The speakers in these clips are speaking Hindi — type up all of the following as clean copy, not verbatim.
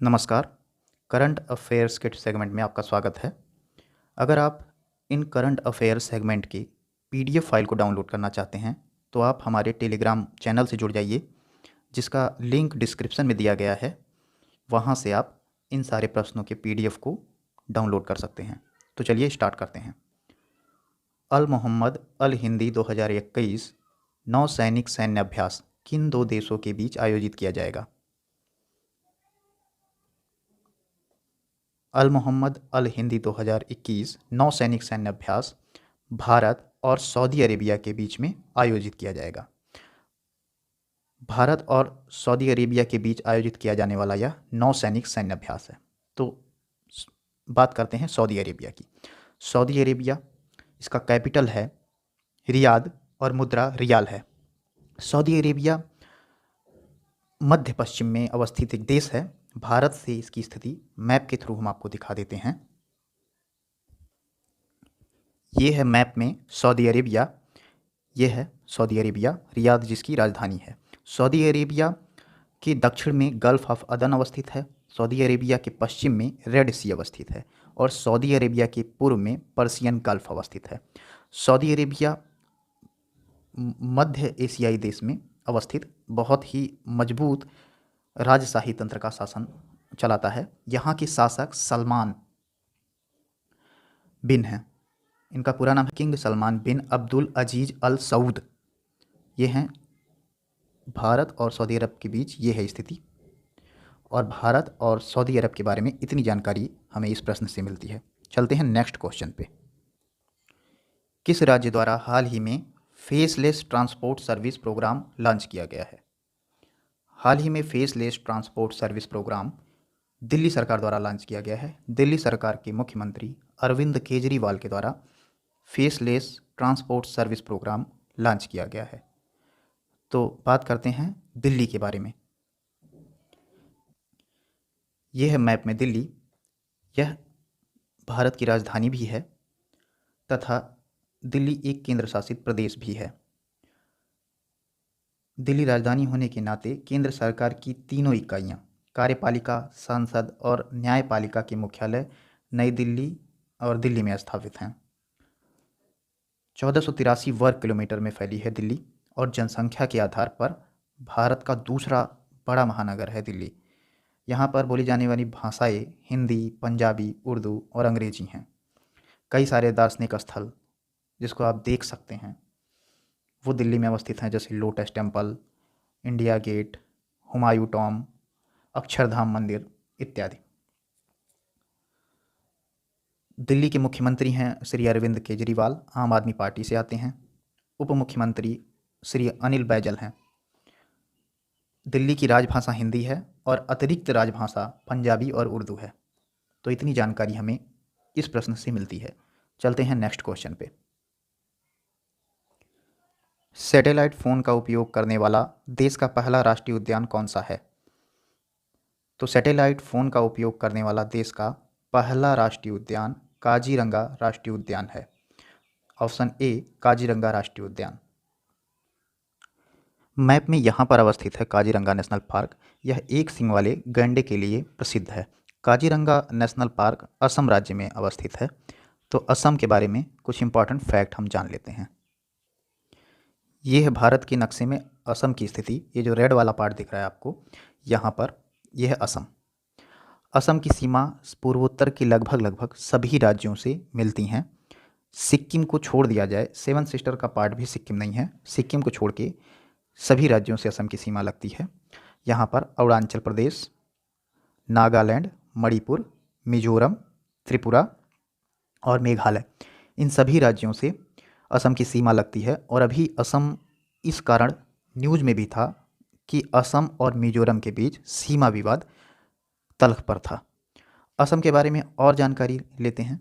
नमस्कार। करंट अफेयर्स के सेगमेंट में आपका स्वागत है। अगर आप इन करंट अफेयर्स सेगमेंट की पीडीएफ फाइल को डाउनलोड करना चाहते हैं तो आप हमारे टेलीग्राम चैनल से जुड़ जाइए, जिसका लिंक डिस्क्रिप्शन में दिया गया है। वहां से आप इन सारे प्रश्नों के पीडीएफ को डाउनलोड कर सकते हैं। तो चलिए स्टार्ट करते हैं। अल मोहम्मद अल हिंदी 2021 नौ सैनिक सैन्य अभ्यास किन दो देशों के बीच आयोजित किया जाएगा? अल मोहम्मद अल हिंदी 2021 नौ सैनिक सैन्य अभ्यास भारत और सऊदी अरेबिया के बीच में आयोजित किया जाएगा। भारत और सऊदी अरेबिया के बीच आयोजित किया जाने वाला यह नौ सैनिक सैन्य अभ्यास है। तो बात करते हैं सऊदी अरेबिया की। सऊदी अरेबिया, इसका कैपिटल है रियाद और मुद्रा रियाल है। सऊदी अरेबिया मध्य पश्चिम में अवस्थित एक देश है। भारत से इसकी स्थिति मैप के थ्रू हम आपको दिखा देते हैं। ये है मैप में सऊदी अरेबिया। ये है सऊदी अरेबिया, रियाद जिसकी राजधानी है। सऊदी अरेबिया के दक्षिण में गल्फ ऑफ अदन अवस्थित है। सऊदी अरेबिया के पश्चिम में रेड सी अवस्थित है और सऊदी अरेबिया के पूर्व में पर्सियन गल्फ अवस्थित है। सऊदी अरेबिया मध्य एशियाई देश में अवस्थित बहुत ही मजबूत राजशाही तंत्र का शासन चलाता है। यहाँ के शासक सलमान बिन हैं। इनका पूरा नाम है किंग सलमान बिन अब्दुल अजीज अल सऊद। ये हैं। भारत और सऊदी अरब के बीच ये है स्थिति, और भारत और सऊदी अरब के बारे में इतनी जानकारी हमें इस प्रश्न से मिलती है। चलते हैं नेक्स्ट क्वेश्चन पे। किस राज्य द्वारा हाल ही में faceless transport service programme launch किया गया है? हाल ही में faceless transport service programme Delhi सरकार द्वारा लॉन्च किया गया है। दिल्ली सरकार के मुख्यमंत्री अरविंद केजरीवाल के द्वारा faceless transport service programme launch किया गया है। तो बात करते हैं दिल्ली के बारे में। यह है मैप में दिल्ली। यह भारत की राजधानी भी है तथा दिल्ली एक केंद्र शासित प्रदेश भी है। दिल्ली राजधानी होने के नाते केंद्र सरकार की तीनों इकाइयाँ, कार्यपालिका, संसद और न्यायपालिका के मुख्यालय नई दिल्ली और दिल्ली में स्थापित हैं। 1483 वर्ग किलोमीटर में फैली है दिल्ली और जनसंख्या के आधार पर भारत का दूसरा बड़ा महानगर है दिल्ली। यहाँ पर बोली जाने वाली भाषाएं हिंदी, पंजाबी, उर्दू और अंग्रेजी हैं। कई सारे दार्शनिक स्थल जिसको आप देख सकते हैं वो दिल्ली में अवस्थित हैं, जैसे lotus temple, India gate, Humayun tomb, Akshardham मंदिर इत्यादि। दिल्ली के मुख्यमंत्री हैं श्री अरविंद केजरीवाल, आम आदमी पार्टी से आते हैं। उप मुख्यमंत्री श्री अनिल बैजल हैं। दिल्ली की राजभाषा हिंदी है और अतिरिक्त राजभाषा पंजाबी और उर्दू है। तो इतनी जानकारी हमें इस प्रश्न से मिलती है। चलते हैं नेक्स्ट क्वेश्चन पे। सैटेलाइट फ़ोन का उपयोग करने वाला देश का पहला राष्ट्रीय उद्यान कौन सा है? तो सैटेलाइट फ़ोन का उपयोग करने वाला देश का पहला राष्ट्रीय उद्यान काजीरंगा राष्ट्रीय उद्यान है। ऑप्शन ए काजीरंगा राष्ट्रीय उद्यान। मैप में यहाँ पर अवस्थित है काजीरंगा नेशनल पार्क। यह एक सींग वाले गैंडे के लिए प्रसिद्ध है। काजीरंगा नेशनल पार्क असम राज्य में अवस्थित है। तो असम के बारे में कुछ इंपॉर्टेंट फैक्ट हम जान लेते हैं। ये है भारत के नक्शे में असम की स्थिति। ये जो रेड वाला पार्ट दिख रहा है आपको, यहाँ पर यह है असम। असम की सीमा पूर्वोत्तर के लगभग सभी राज्यों से मिलती हैं। सिक्किम को छोड़ दिया जाए, सेवन सिस्टर का पार्ट भी सिक्किम नहीं है, सिक्किम को छोड़ के सभी राज्यों से असम की सीमा लगती है। यहाँ पर अरुणाचल प्रदेश, नागालैंड, मणिपुर, मिजोरम, त्रिपुरा और मेघालय, इन सभी राज्यों से असम की सीमा लगती है। और अभी असम इस कारण न्यूज़ में भी था कि असम और मिजोरम के बीच सीमा विवाद तल्ख पर था। असम के बारे में और जानकारी लेते हैं।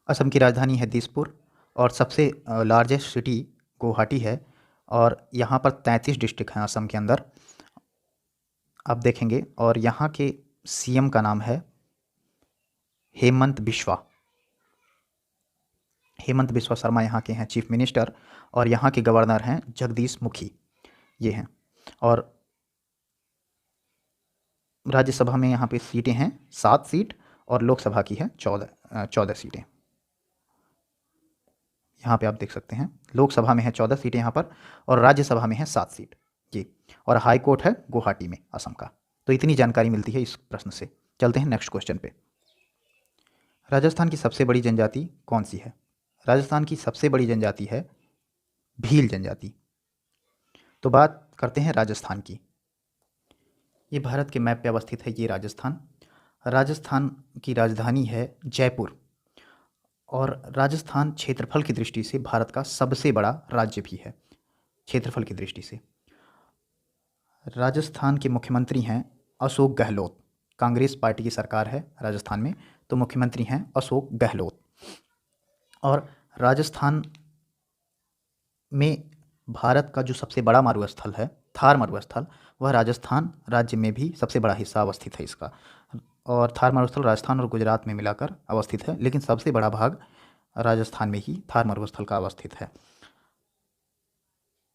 असम की राजधानी है दिसपुर और सबसे लार्जेस्ट सिटी गुवाहाटी है। और यहाँ पर 33 डिस्ट्रिक्ट हैं असम के अंदर, आप देखेंगे। और यहाँ के सीएम का नाम है हेमंत बिस्वा। हेमंत बिस्वा शर्मा यहाँ के हैं चीफ मिनिस्टर, और यहाँ के गवर्नर हैं जगदीश मुखी, ये हैं। और राज्यसभा में यहाँ पे सीटें हैं 7 सीट और लोकसभा की है 14 सीटें। यहाँ पे आप देख सकते हैं लोकसभा में है 14 सीटें यहाँ पर और राज्यसभा में है 7 सीट जी। और हाई कोर्ट है गुवाहाटी में असम का। तो इतनी जानकारी मिलती है इस प्रश्न से। चलते हैं नेक्स्ट क्वेश्चन पे। राजस्थान की सबसे बड़ी जनजाति कौन सी है? राजस्थान की सबसे बड़ी जनजाति है भील जनजाति। तो बात करते हैं राजस्थान की। ये भारत के मैप पे अवस्थित है ये राजस्थान। राजस्थान की राजधानी है जयपुर और राजस्थान क्षेत्रफल की दृष्टि से भारत का सबसे बड़ा राज्य भी है क्षेत्रफल की दृष्टि से। राजस्थान के मुख्यमंत्री हैं अशोक गहलोत। कांग्रेस पार्टी की सरकार है राजस्थान में, तो मुख्यमंत्री हैं अशोक गहलोत। और राजस्थान में भारत का जो सबसे बड़ा मरुस्थल है थार मरुस्थल, वह राजस्थान राज्य में भी सबसे बड़ा हिस्सा अवस्थित है इसका। और थार मरुस्थल राजस्थान और गुजरात में मिलाकर अवस्थित है, लेकिन सबसे बड़ा भाग राजस्थान में ही थार मरुस्थल का अवस्थित है।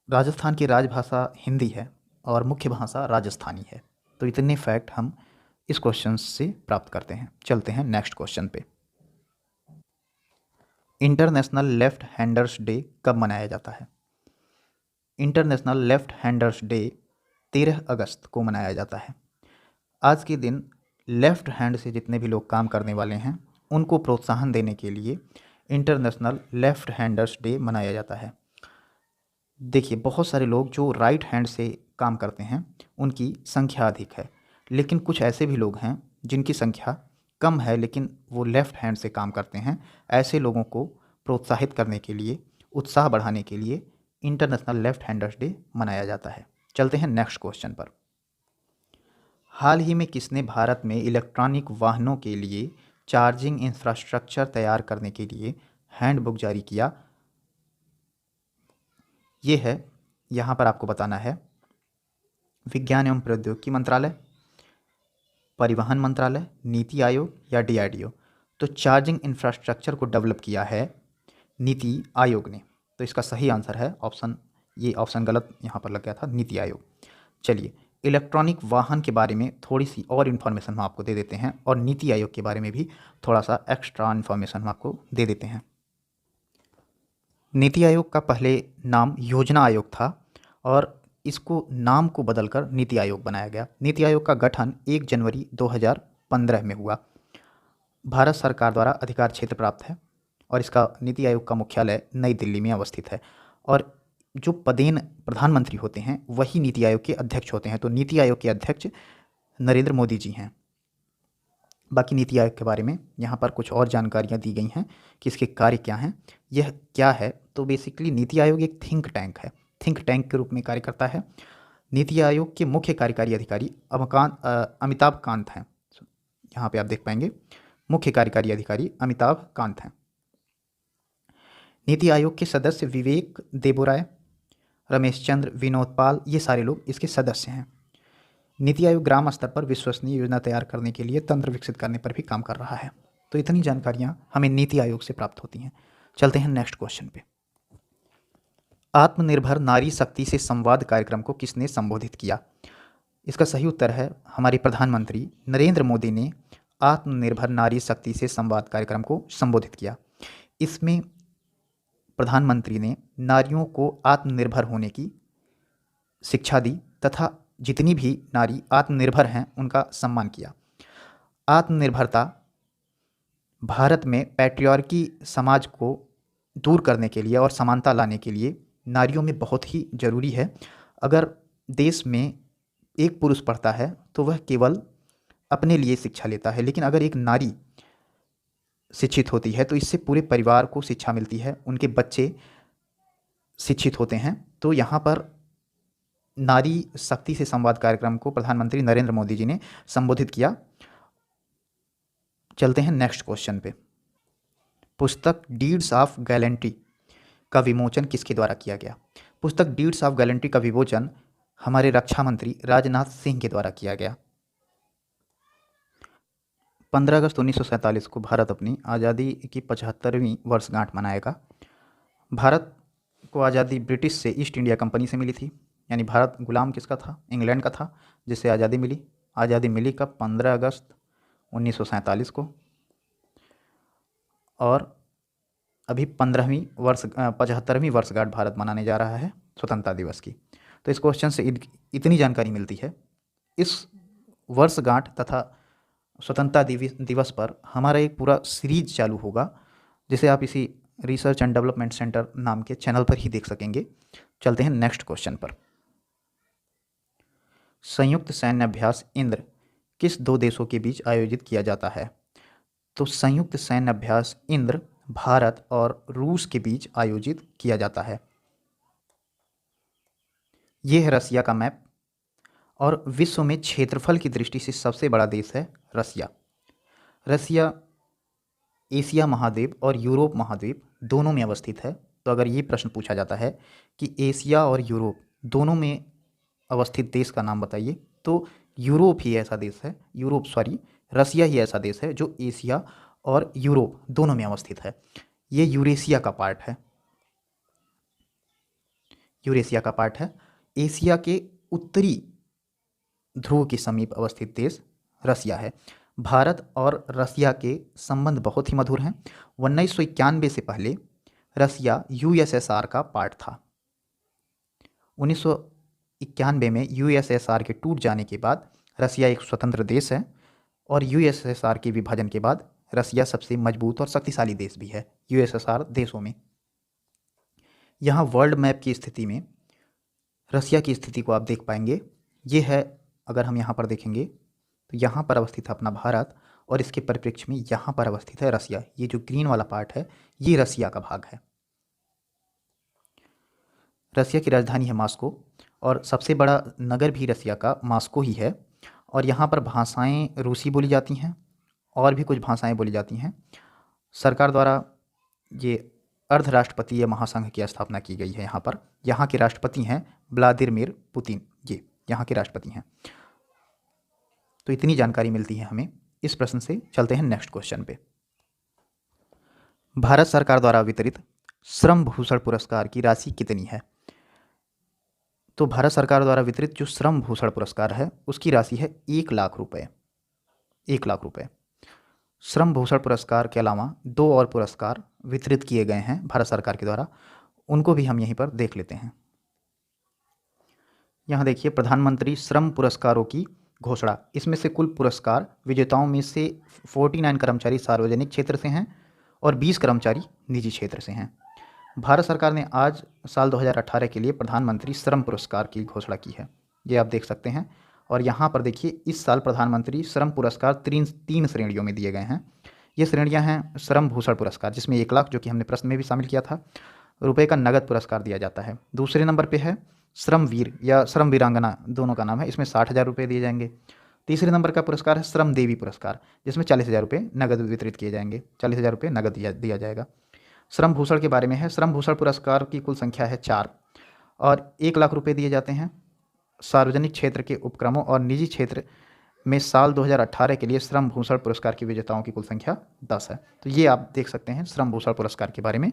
राजस्थान की राजभाषा हिंदी है और मुख्य भाषा राजस्थानी है। तो इतने फैक्ट हम इस क्वेश्चन से प्राप्त करते हैं। चलते हैं नेक्स्ट क्वेश्चन पे। इंटरनेशनल लेफ्ट हैंडर्स डे कब मनाया जाता है? इंटरनेशनल लेफ्ट हैंडर्स डे 13 अगस्त को मनाया जाता है। आज के दिन लेफ्ट हैंड से जितने भी लोग काम करने वाले हैं उनको प्रोत्साहन देने के लिए इंटरनेशनल लेफ्ट हैंडर्स डे मनाया जाता है। देखिए, बहुत सारे लोग जो राइट हैंड से काम करते हैं उनकी संख्या अधिक है, लेकिन कुछ ऐसे भी लोग हैं जिनकी संख्या कम है लेकिन वो लेफ़्ट हैंड से काम करते हैं। ऐसे लोगों को प्रोत्साहित करने के लिए, उत्साह बढ़ाने के लिए इंटरनेशनल लेफ्ट हैंडर्स डे मनाया जाता है। चलते हैं नेक्स्ट क्वेश्चन पर। हाल ही में किसने भारत में इलेक्ट्रॉनिक वाहनों के लिए चार्जिंग इंफ्रास्ट्रक्चर तैयार करने के लिए हैंडबुक जारी किया? ये है, यहाँ पर आपको बताना है, विज्ञान एवं प्रौद्योगिकी मंत्रालय, परिवहन मंत्रालय, नीति आयोग या DRDO। तो चार्जिंग इंफ्रास्ट्रक्चर को डेवलप किया है नीति आयोग ने। तो इसका सही आंसर है ऑप्शन, ये ऑप्शन गलत यहाँ पर लग गया था, नीति आयोग। चलिए, इलेक्ट्रॉनिक वाहन के बारे में थोड़ी सी और इन्फॉर्मेशन हम आपको दे देते हैं और नीति आयोग के बारे में भी थोड़ा सा एक्स्ट्रा इन्फॉर्मेशन हम आपको दे देते हैं। नीति आयोग का पहले नाम योजना आयोग था और इसको नाम को बदलकर नीति आयोग बनाया गया। नीति आयोग का गठन 1 जनवरी 2015 में हुआ। भारत सरकार द्वारा अधिकार क्षेत्र प्राप्त है और इसका नीति आयोग का मुख्यालय नई दिल्ली में अवस्थित है। और जो पदेन प्रधानमंत्री होते हैं वही नीति आयोग के अध्यक्ष होते हैं। तो नीति आयोग के अध्यक्ष नरेंद्र मोदी जी हैं। बाकी नीति आयोग के बारे में यहाँ पर कुछ और जानकारियाँ दी गई हैं कि इसके कार्य क्या हैं, यह क्या है। तो बेसिकली नीति आयोग एक थिंक टैंक है, थिंक टैंक के रूप में कार्य करता है। नीति आयोग के मुख्य कार्यकारी अधिकारी अमिताभ कांत हैं। यहाँ पे आप देख पाएंगे मुख्य कार्यकारी अधिकारी अमिताभ कांत हैं। नीति आयोग के सदस्य विवेक देबोराय, रमेश चंद्र, विनोद पाल, ये सारे लोग इसके सदस्य हैं। नीति आयोग ग्राम स्तर पर विश्वसनीय योजना तैयार करने के लिए तंत्र विकसित करने पर भी काम कर रहा है। तो इतनी जानकारियाँ हमें नीति आयोग से प्राप्त होती हैं। चलते हैं नेक्स्ट क्वेश्चन पे। आत्मनिर्भर नारी शक्ति से संवाद कार्यक्रम को किसने संबोधित किया? इसका सही उत्तर है हमारे प्रधानमंत्री नरेंद्र मोदी ने आत्मनिर्भर नारी शक्ति से संवाद कार्यक्रम को संबोधित किया। इसमें प्रधानमंत्री ने नारियों को आत्मनिर्भर होने की शिक्षा दी तथा जितनी भी नारी आत्मनिर्भर हैं उनका सम्मान किया। आत्मनिर्भरता भारत में पैट्रियार्की समाज को दूर करने के लिए और समानता लाने के लिए नारियों में बहुत ही ज़रूरी है। अगर देश में एक पुरुष पढ़ता है तो वह केवल अपने लिए शिक्षा लेता है, लेकिन अगर एक नारी शिक्षित होती है तो इससे पूरे परिवार को शिक्षा मिलती है, उनके बच्चे शिक्षित होते हैं। तो यहाँ पर नारी शक्ति से संवाद कार्यक्रम को प्रधानमंत्री नरेंद्र मोदी जी ने संबोधित किया। चलते हैं नेक्स्ट क्वेश्चन पे। पुस्तक डीड्स ऑफ गैलेंट्री का विमोचन किसके द्वारा किया गया? पुस्तक डीड्स ऑफ गैलेंट्री का विमोचन हमारे रक्षा मंत्री राजनाथ सिंह के द्वारा किया गया। 15 अगस्त 1947 को भारत अपनी आज़ादी की 75वीं वर्षगांठ मनाएगा। भारत को आज़ादी ब्रिटिश से ईस्ट इंडिया कंपनी से मिली थी, यानी भारत गुलाम किसका था? इंग्लैंड का था, जिससे आज़ादी मिली आज़ादी मिली कब? 15 अगस्त 1947 को। और अभी 75वीं वर्षगांठ भारत मनाने जा रहा है स्वतंत्रता दिवस की। तो इस क्वेश्चन से इतनी जानकारी मिलती है। इस वर्षगांठ तथा स्वतंत्रता दिवस पर हमारा एक पूरा सीरीज चालू होगा, जिसे आप इसी रिसर्च एंड डेवलपमेंट सेंटर नाम के चैनल पर ही देख सकेंगे। चलते हैं नेक्स्ट क्वेश्चन पर। संयुक्त सैन्य अभ्यास इंद्र किस दो देशों के बीच आयोजित किया जाता है? तो संयुक्त सैन्य अभ्यास इंद्र भारत और रूस के बीच आयोजित किया जाता है। यह है रसिया का मैप, और विश्व में क्षेत्रफल की दृष्टि से सबसे बड़ा देश है रसिया। रसिया एशिया महाद्वीप और यूरोप महाद्वीप दोनों में अवस्थित है। तो अगर ये प्रश्न पूछा जाता है कि एशिया और यूरोप दोनों में अवस्थित देश का नाम बताइए, तो यूरोप ही ऐसा देश है, रसिया ही ऐसा देश है जो एशिया और यूरोप दोनों में अवस्थित है। ये यूरेशिया का पार्ट है। यूरेशिया का पार्ट है। एशिया के उत्तरी ध्रुव के समीप अवस्थित देश रसिया है। भारत और रसिया के संबंध बहुत ही मधुर हैं। 1991 से पहले रसिया यूएसएसआर का पार्ट था। 1991 में यूएसएसआर के टूट जाने के बाद रसिया एक स्वतंत्र देश है, और यूएसएसआर के विभाजन के बाद रसिया सबसे मजबूत और शक्तिशाली देश भी है यूएसएसआर देशों में। यहाँ वर्ल्ड मैप की स्थिति में रसिया की स्थिति को आप देख पाएंगे। ये है, अगर हम यहाँ पर देखेंगे तो यहाँ पर अवस्थित है अपना भारत, और इसके परिप्रेक्ष्य में यहाँ पर अवस्थित है रसिया। ये जो ग्रीन वाला पार्ट है ये रसिया का भाग है। रसिया की राजधानी है मॉस्को, और सबसे बड़ा नगर भी रसिया का मॉस्को ही है। और यहाँ पर भाषाएं रूसी बोली जाती हैं, और भी कुछ भाषाएं बोली जाती हैं। सरकार द्वारा ये अर्धराष्ट्रपतीय महासंघ की स्थापना की गई है यहाँ पर। यहाँ के राष्ट्रपति हैं व्लादिमीर पुतिन, ये यहाँ के राष्ट्रपति हैं। तो इतनी जानकारी मिलती है हमें इस प्रश्न से। चलते हैं नेक्स्ट क्वेश्चन पे। भारत सरकार द्वारा वितरित श्रम भूषण पुरस्कार की राशि कितनी है? तो भारत सरकार द्वारा वितरित जो श्रम भूषण पुरस्कार है उसकी राशि है 1 लाख रुपए। 1 लाख रुपए। श्रम भूषण पुरस्कार के अलावा 2 और पुरस्कार वितरित किए गए हैं भारत सरकार के द्वारा, उनको भी हम यहीं पर देख लेते हैं। यहाँ देखिए, प्रधानमंत्री श्रम पुरस्कारों की घोषणा। इसमें से कुल पुरस्कार विजेताओं में से 49 कर्मचारी सार्वजनिक क्षेत्र से हैं और 20 कर्मचारी निजी क्षेत्र से हैं। भारत सरकार ने आज साल 2018 के लिए प्रधानमंत्री श्रम पुरस्कार की घोषणा की है, ये आप देख सकते हैं। और यहाँ पर देखिए, इस साल प्रधानमंत्री श्रम पुरस्कार तीन श्रेणियों में दिए गए हैं। ये श्रेणियाँ हैं श्रम भूषण पुरस्कार, जिसमें 1 लाख, जो कि हमने प्रश्न में भी शामिल किया था, रुपए का नगद पुरस्कार दिया जाता है। दूसरे नंबर पे है श्रमवीर या श्रम वीरांगना, दोनों का नाम है, इसमें 60,000 रुपये दिए जाएंगे। तीसरे नंबर का पुरस्कार है श्रम देवी पुरस्कार, जिसमें 40,000 रुपये नगद वितरित किए जाएंगे। 40,000 रुपये नगद दिया जाएगा। श्रम भूषण के बारे में है, श्रम भूषण पुरस्कार की कुल संख्या है 4, और 1 लाख रुपये दिए जाते हैं। सार्वजनिक क्षेत्र के उपक्रमों और निजी क्षेत्र में साल 2018 के लिए श्रम भूषण पुरस्कार की विजेताओं की कुल संख्या 10 है। तो ये आप देख सकते हैं श्रम भूषण पुरस्कार के बारे में।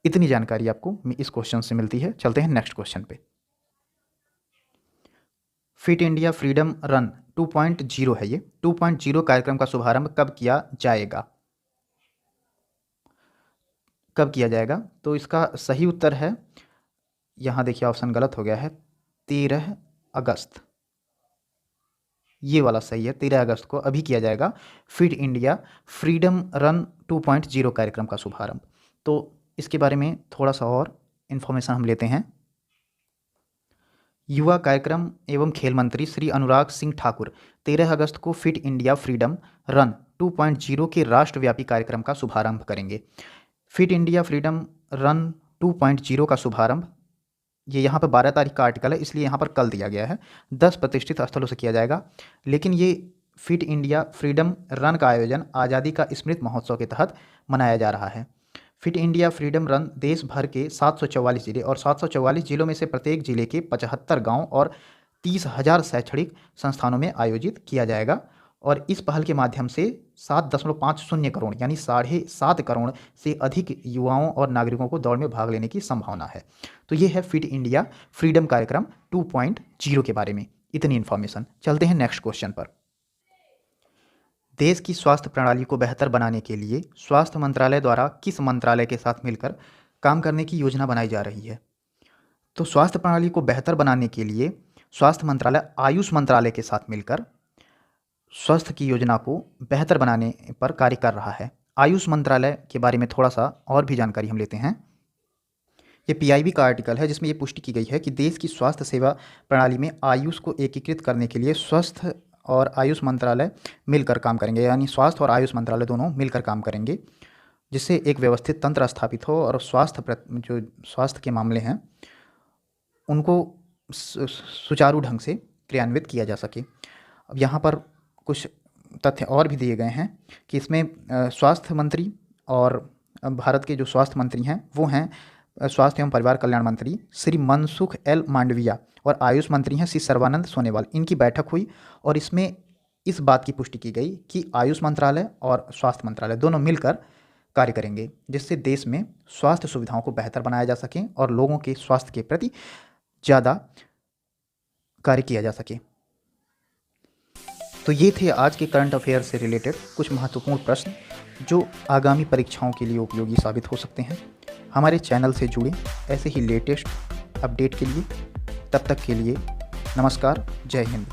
इतनी जानकारी आपको इस क्वेश्चन से मिलती है। चलते हैं नेक्स्ट क्वेश्चन पे। फिट इंडिया फ्रीडम रन 2.0 है ये। 2.0 कार्यक्रम का शुभारंभ कब किया जाएगा? कब किया जाएगा? तो इसका सही उत्तर है, यहाँ देखिए ऑप्शन गलत हो गया है, 13 अगस्त। ये वाला सही है, 13 अगस्त को अभी किया जाएगा फिट इंडिया फ्रीडम रन 2.0 कार्यक्रम का शुभारंभ। तो इसके बारे में थोड़ा सा और इन्फॉर्मेशन हम लेते हैं। युवा कार्यक्रम एवं खेल मंत्री श्री अनुराग सिंह ठाकुर 13 अगस्त को फिट इंडिया फ्रीडम रन 2.0 के राष्ट्रव्यापी कार्यक्रम का शुभारंभ करेंगे। फिट इंडिया फ्रीडम रन 2.0 का शुभारंभ, ये यहाँ पर 12 तारीख का आर्टिकल है, इसलिए यहाँ पर कल दिया गया है, 10 प्रतिष्ठित स्थलों से किया जाएगा। लेकिन ये फिट इंडिया फ्रीडम रन का आयोजन आज़ादी का स्मृति महोत्सव के तहत मनाया जा रहा है। फिट इंडिया फ्रीडम रन देश भर के 744 जिले और 744 जिलों में से प्रत्येक जिले के 75 गांव और 30,000 शैक्षणिक संस्थानों में आयोजित किया जाएगा। और इस पहल के माध्यम से 7.50 करोड़ यानी 7.5 करोड़ से अधिक युवाओं और नागरिकों को दौड़ में भाग लेने की संभावना है। तो ये है फिट इंडिया फ्रीडम कार्यक्रम 2.0 के बारे में इतनी इन्फॉर्मेशन। चलते हैं नेक्स्ट क्वेश्चन पर। देश की स्वास्थ्य प्रणाली को बेहतर बनाने के लिए स्वास्थ्य मंत्रालय द्वारा किस मंत्रालय के साथ मिलकर काम करने की योजना बनाई जा रही है? तो स्वास्थ्य प्रणाली को बेहतर बनाने के लिए स्वास्थ्य मंत्रालय आयुष मंत्रालय के साथ मिलकर स्वास्थ्य की योजना को बेहतर बनाने पर कार्य कर रहा है। आयुष मंत्रालय के बारे में थोड़ा सा और भी जानकारी हम लेते हैं। ये पीआईबी का आर्टिकल है जिसमें ये पुष्टि की गई है कि देश की स्वास्थ्य सेवा प्रणाली में आयुष को एकीकृत करने के लिए स्वास्थ्य और आयुष मंत्रालय मिलकर काम करेंगे, यानी स्वास्थ्य और आयुष मंत्रालय दोनों मिलकर काम करेंगे, जिससे एक व्यवस्थित तंत्र स्थापित हो और जो स्वास्थ्य के मामले हैं उनको सुचारू ढंग से क्रियान्वित किया जा सके। अब यहाँ पर कुछ तथ्य और भी दिए गए हैं कि इसमें स्वास्थ्य मंत्री और भारत के जो स्वास्थ्य मंत्री हैं वो हैं स्वास्थ्य एवं परिवार कल्याण मंत्री श्री मनसुख एल मांडविया और आयुष मंत्री हैं श्री सर्बानंद सोनोवाल। इनकी बैठक हुई और इसमें इस बात की पुष्टि की गई कि आयुष मंत्रालय और स्वास्थ्य मंत्रालय दोनों मिलकर कार्य करेंगे, जिससे देश में स्वास्थ्य सुविधाओं को बेहतर बनाया जा सके और लोगों के स्वास्थ्य के प्रति ज़्यादा कार्य किया जा सके। तो ये थे आज के करंट अफेयर से रिलेटेड कुछ महत्वपूर्ण प्रश्न जो आगामी परीक्षाओं के लिए उपयोगी साबित हो सकते हैं। हमारे चैनल से जुड़े ऐसे ही लेटेस्ट अपडेट के लिए, तब तक के लिए नमस्कार, जय हिंद।